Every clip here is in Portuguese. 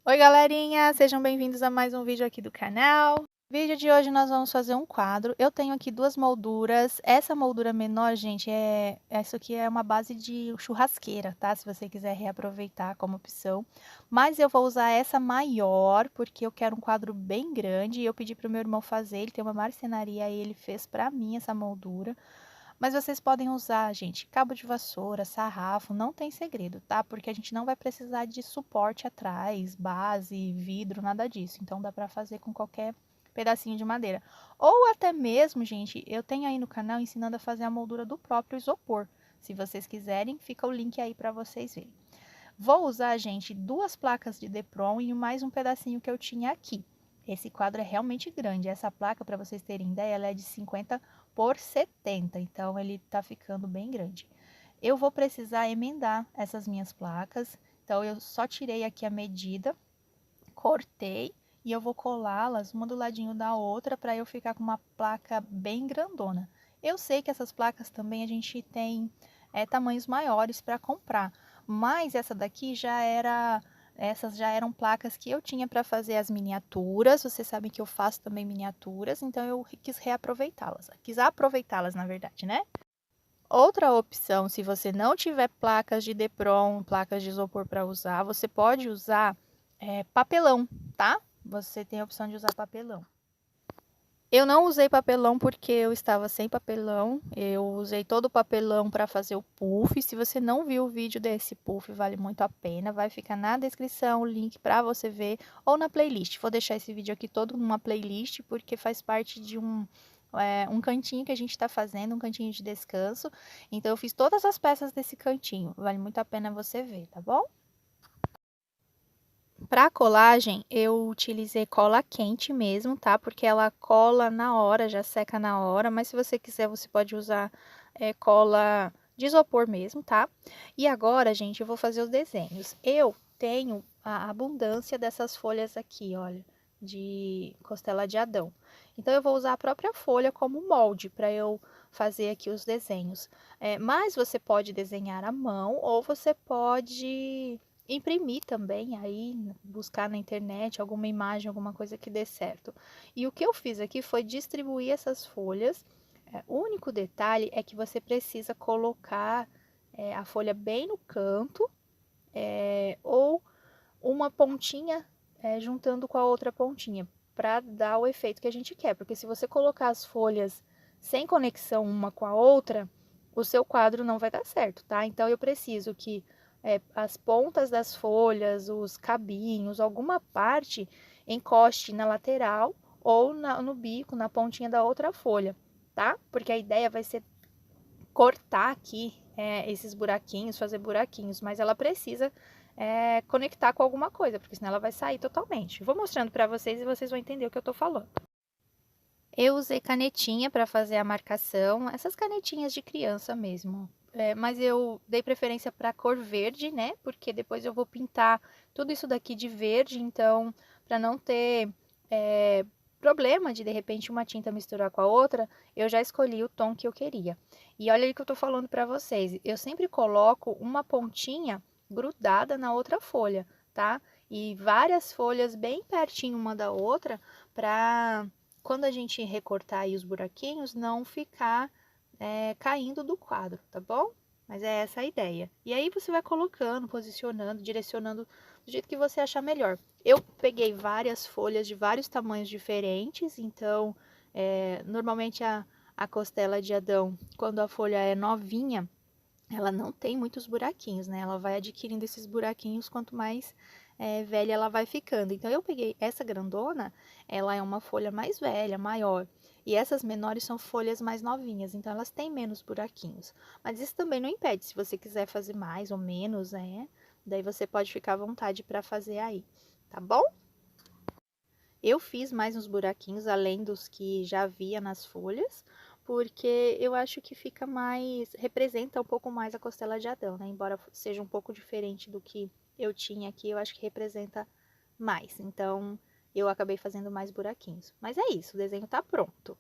Oi, galerinha! Sejam bem-vindos a mais um vídeo aqui do canal. No vídeo de hoje nós vamos fazer um quadro. Eu tenho aqui duas molduras. Essa moldura menor, gente, essa aqui é uma base de churrasqueira, tá? Se você quiser reaproveitar como opção. Mas eu vou usar essa maior, porque eu quero um quadro bem grande. E eu pedi para o meu irmão fazer, ele tem uma marcenaria e ele fez para mim essa moldura. Mas vocês podem usar, gente, cabo de vassoura, sarrafo, não tem segredo, tá? Porque a gente não vai precisar de suporte atrás, base, vidro, nada disso. Então dá pra fazer com qualquer pedacinho de madeira. Ou até mesmo, gente, eu tenho aí no canal ensinando a fazer a moldura do próprio isopor. Se vocês quiserem, fica o link aí pra vocês verem. Vou usar, gente, duas placas de Depron e mais um pedacinho que eu tinha aqui. Esse quadro é realmente grande. Essa placa, para vocês terem ideia, ela é de 50 por 70, então ele tá ficando bem grande. Eu vou precisar emendar essas minhas placas, então eu só tirei aqui a medida, cortei e eu vou colá-las uma do ladinho da outra para eu ficar com uma placa bem grandona. Eu sei que essas placas também a gente tem tamanhos maiores para comprar, mas essa daqui essas já eram placas que eu tinha para fazer as miniaturas. Vocês sabem que eu faço também miniaturas, então eu quis reaproveitá-las. Quis aproveitá-las, na verdade, né? Outra opção, se você não tiver placas de Depron, placas de isopor para usar, você pode usar papelão, tá? Você tem a opção de usar papelão. Eu não usei papelão porque eu estava sem papelão. Eu usei todo o papelão para fazer o puff. Se você não viu o vídeo desse puff, vale muito a pena. Vai ficar na descrição o link para você ver ou na playlist. Vou deixar esse vídeo aqui todo numa playlist porque faz parte de um cantinho que a gente está fazendo, um cantinho de descanso. Então eu fiz todas as peças desse cantinho. Vale muito a pena você ver, tá bom? Para colagem, eu utilizei cola quente mesmo, tá? Porque ela cola na hora, já seca na hora. Mas se você quiser, você pode usar cola de isopor mesmo, tá? E agora, gente, eu vou fazer os desenhos. Eu tenho a abundância dessas folhas aqui, olha, de costela de Adão. Então, eu vou usar a própria folha como molde para eu fazer aqui os desenhos. Mas você pode desenhar à mão ou você pode imprimir também, aí buscar na internet alguma imagem, alguma coisa que dê certo. E o que eu fiz aqui foi distribuir essas folhas. O único detalhe é que você precisa colocar a folha bem no canto, ou uma pontinha juntando com a outra pontinha, para dar o efeito que a gente quer. Porque se você colocar as folhas sem conexão uma com a outra, o seu quadro não vai dar certo, tá? Então eu preciso que as pontas das folhas, os cabinhos, alguma parte encoste na lateral ou no bico, na pontinha da outra folha, tá? Porque a ideia vai ser cortar aqui esses buraquinhos, fazer buraquinhos, mas ela precisa conectar com alguma coisa, porque senão ela vai sair totalmente. Vou mostrando para vocês e vocês vão entender o que eu tô falando. Eu usei canetinha para fazer a marcação, essas canetinhas de criança mesmo. Mas eu dei preferência para cor verde, né? Porque depois eu vou pintar tudo isso daqui de verde, então, para não ter problema de repente uma tinta misturar com a outra, eu já escolhi o tom que eu queria. E olha aí que eu tô falando para vocês, eu sempre coloco uma pontinha grudada na outra folha, tá? E várias folhas bem pertinho uma da outra, para quando a gente recortar aí os buraquinhos, não ficar caindo do quadro, tá bom? Mas é essa a ideia. E aí você vai colocando, posicionando, direcionando do jeito que você achar melhor. Eu peguei várias folhas de vários tamanhos diferentes, então normalmente a costela de Adão, quando a folha é novinha, ela não tem muitos buraquinhos, né? Ela vai adquirindo esses buraquinhos quanto mais velha ela vai ficando. Então, eu peguei essa grandona, ela é uma folha mais velha, maior. E essas menores são folhas mais novinhas, então elas têm menos buraquinhos. Mas isso também não impede, se você quiser fazer mais ou menos, daí você pode ficar à vontade para fazer aí, tá bom? Eu fiz mais uns buraquinhos além dos que já havia nas folhas, porque eu acho que fica mais, representa um pouco mais a costela de Adão, né? Embora seja um pouco diferente do que eu tinha aqui, eu acho que representa mais. Então, eu acabei fazendo mais buraquinhos. Mas é isso, o desenho tá pronto.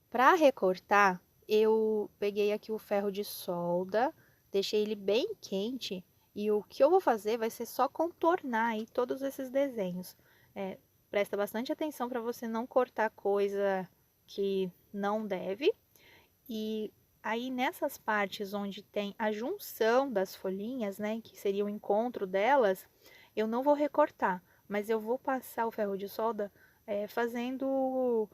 Para recortar, eu peguei aqui o ferro de solda, deixei ele bem quente E o que eu vou fazer vai ser só contornar aí todos esses desenhos. Presta bastante atenção para você não cortar coisa que não deve. E aí nessas partes onde tem a junção das folhinhas, né, que seria o encontro delas, eu não vou recortar, mas eu vou passar o ferro de solda fazendo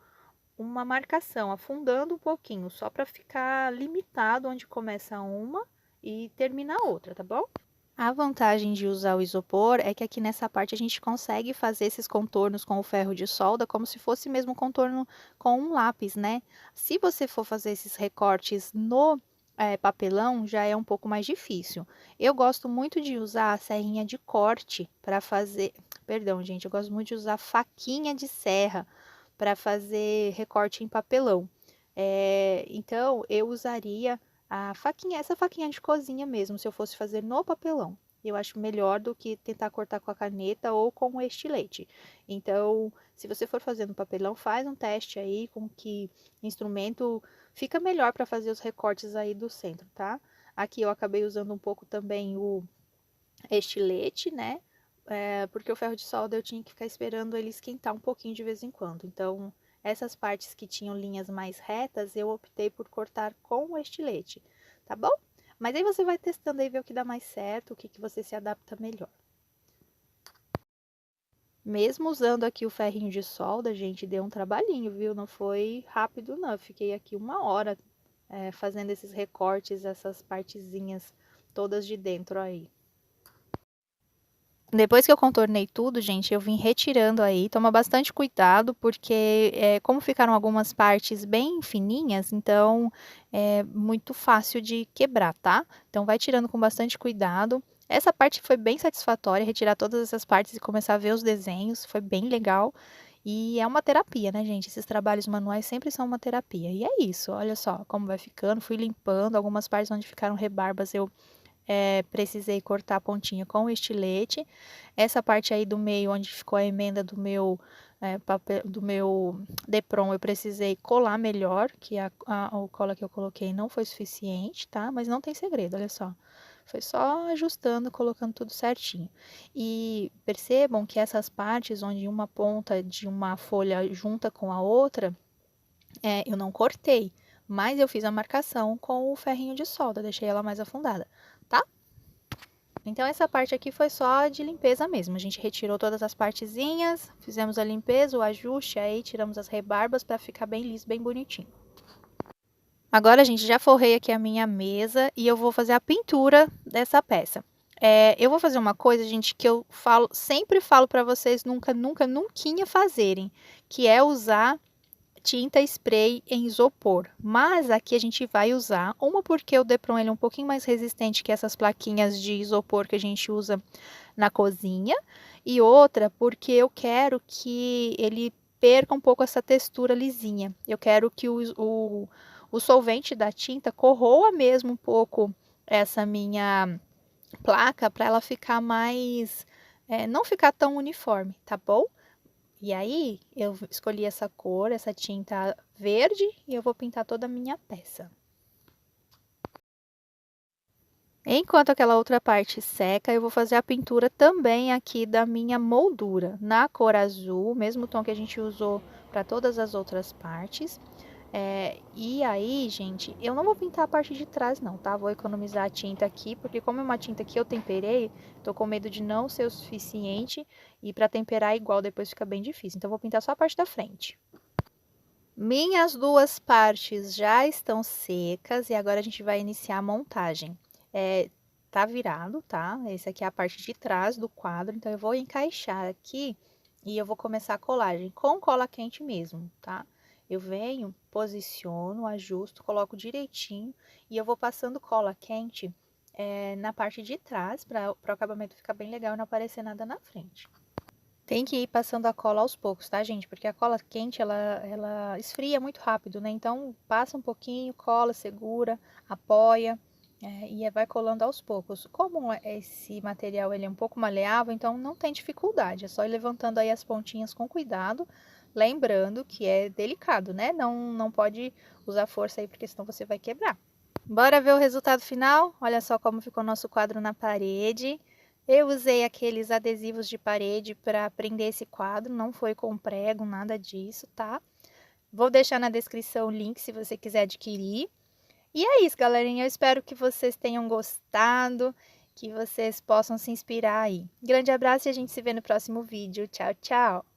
uma marcação, afundando um pouquinho, só para ficar limitado onde começa uma e termina a outra, tá bom? A vantagem de usar o isopor é que aqui nessa parte a gente consegue fazer esses contornos com o ferro de solda como se fosse mesmo um contorno com um lápis, né? Se você for fazer esses recortes no papelão, já é um pouco mais difícil. Eu gosto muito de usar a serrinha de corte para fazer... Perdão, gente, eu gosto muito de usar faquinha de serra para fazer recorte em papelão. Então, eu usaria a faquinha, essa faquinha de cozinha mesmo, se eu fosse fazer no papelão. Eu acho melhor do que tentar cortar com a caneta ou com o estilete. Então, se você for fazer no papelão, faz um teste aí com que instrumento fica melhor para fazer os recortes aí do centro, tá? Aqui eu acabei usando um pouco também o estilete, né? Porque o ferro de solda eu tinha que ficar esperando ele esquentar um pouquinho de vez em quando. Então, essas partes que tinham linhas mais retas, eu optei por cortar com o estilete, tá bom? Mas aí você vai testando aí, ver o que dá mais certo, o que você se adapta melhor. Mesmo usando aqui o ferrinho de solda, gente, deu um trabalhinho, viu? Não foi rápido, não. Eu fiquei aqui 1 hora fazendo esses recortes, essas partezinhas todas de dentro aí. Depois que eu contornei tudo, gente, eu vim retirando aí. Toma bastante cuidado, porque como ficaram algumas partes bem fininhas, então é muito fácil de quebrar, tá? Então vai tirando com bastante cuidado. Essa parte foi bem satisfatória, retirar todas essas partes e começar a ver os desenhos, foi bem legal. E é uma terapia, né, gente? Esses trabalhos manuais sempre são uma terapia. E é isso, olha só como vai ficando. Fui limpando algumas partes onde ficaram rebarbas, eu precisei cortar a pontinha com o estilete. Essa parte aí do meio, onde ficou a emenda do meu do meu Depron, eu precisei colar melhor, que a cola que eu coloquei não foi suficiente, tá? Mas não tem segredo, olha só. Foi só ajustando, colocando tudo certinho. E percebam que essas partes onde uma ponta de uma folha junta com a outra, eu não cortei, mas eu fiz a marcação com o ferrinho de solda, deixei ela mais afundada, tá? Então, essa parte aqui foi só de limpeza mesmo. A gente retirou todas as partezinhas, fizemos a limpeza, o ajuste, aí tiramos as rebarbas para ficar bem liso, bem bonitinho. Agora, gente, já forrei aqui a minha mesa e eu vou fazer a pintura dessa peça. Eu vou fazer uma coisa, gente, que eu sempre falo para vocês nunca fazerem, que é usar tinta spray em isopor, mas aqui a gente vai usar uma porque o Depron ele é um pouquinho mais resistente que essas plaquinhas de isopor que a gente usa na cozinha, e outra porque eu quero que ele perca um pouco essa textura lisinha. Eu quero que o solvente da tinta corroa mesmo um pouco essa minha placa para ela ficar mais, não ficar tão uniforme, tá bom? E aí, eu escolhi essa cor, essa tinta verde, e eu vou pintar toda a minha peça. Enquanto aquela outra parte seca, eu vou fazer a pintura também aqui da minha moldura, na cor azul, mesmo tom que a gente usou para todas as outras partes. E aí, gente, eu não vou pintar a parte de trás não, tá? Vou economizar a tinta aqui, porque como é uma tinta que eu temperei, tô com medo de não ser o suficiente e para temperar igual depois fica bem difícil. Então, vou pintar só a parte da frente. Minhas duas partes já estão secas e agora a gente vai iniciar a montagem. Tá virado, tá? Essa aqui é a parte de trás do quadro, então eu vou encaixar aqui e eu vou começar a colagem com cola quente mesmo, tá? Eu venho, posiciono, ajusto, coloco direitinho e eu vou passando cola quente na parte de trás para o acabamento ficar bem legal e não aparecer nada na frente. Tem que ir passando a cola aos poucos, tá, gente? Porque a cola quente, ela esfria muito rápido, né? Então, passa um pouquinho, cola, segura, apoia e vai colando aos poucos. Como esse material ele é um pouco maleável, então não tem dificuldade. É só ir levantando aí as pontinhas com cuidado, lembrando que é delicado, né? Não pode usar força aí, porque senão você vai quebrar. Bora ver o resultado final? Olha só como ficou nosso quadro na parede. Eu usei aqueles adesivos de parede para prender esse quadro, não foi com prego, nada disso, tá? Vou deixar na descrição o link se você quiser adquirir. E é isso, galerinha. Eu espero que vocês tenham gostado, que vocês possam se inspirar aí. Grande abraço e a gente se vê no próximo vídeo. Tchau, tchau!